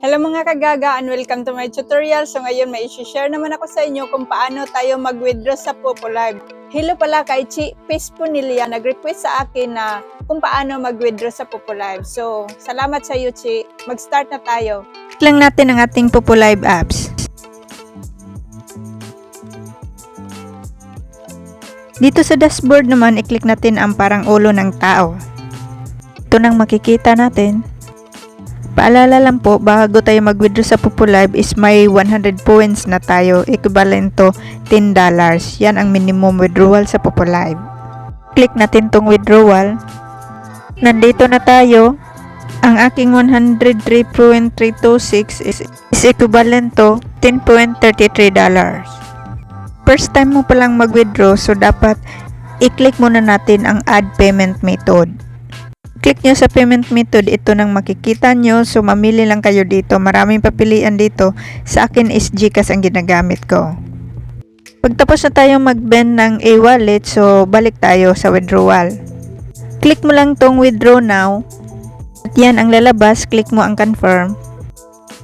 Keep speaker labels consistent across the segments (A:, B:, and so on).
A: Hello mga kagaga and welcome to my tutorial. So ngayon may i-share naman ako sa inyo kung paano tayo mag-withdraw sa Popo Live. Hello pala kay Chi Pesponilla, nag-request sa akin na kung paano mag-withdraw sa Popo Live. So salamat sa iyo Chi. Mag-start na tayo.
B: Click lang natin ang ating Popo Live apps. Dito sa dashboard naman, i-click natin ang parang ulo ng tao. Ito nang makikita natin. Paalala lang po, bago tayo mag-withdraw sa Popo Live is may 100 points na tayo, equivalent to $10. Yan ang minimum withdrawal sa Popo Live. Click natin tong withdrawal. Nandito na tayo. Ang aking 103.326 is equivalent to $10.33. First time mo palang mag-withdraw, so dapat i-click muna natin ang add payment method. Click nyo sa payment method, ito nang makikita nyo. So, mamili lang kayo dito. Maraming papilian dito. Sa akin is GCash ang ginagamit ko. Pagtapos na tayo mag-bend ng e-wallet, so balik tayo sa withdrawal. Click mo lang tong withdraw now. At yan ang lalabas. Click mo ang confirm.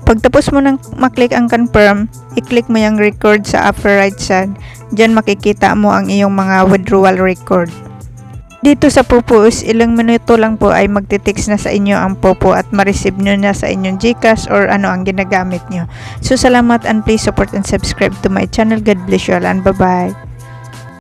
B: Pagtapos mo nang maklik ang confirm, i-click mo yung record sa upper right side. Diyan makikita mo ang iyong mga withdrawal record. Dito sa Popo is ilang minuto lang po ay magte-text na sa inyo ang Popo at ma-receive nyo na sa inyong GCash or ano ang ginagamit nyo. So salamat and please support and subscribe to my channel. God bless you all and bye-bye.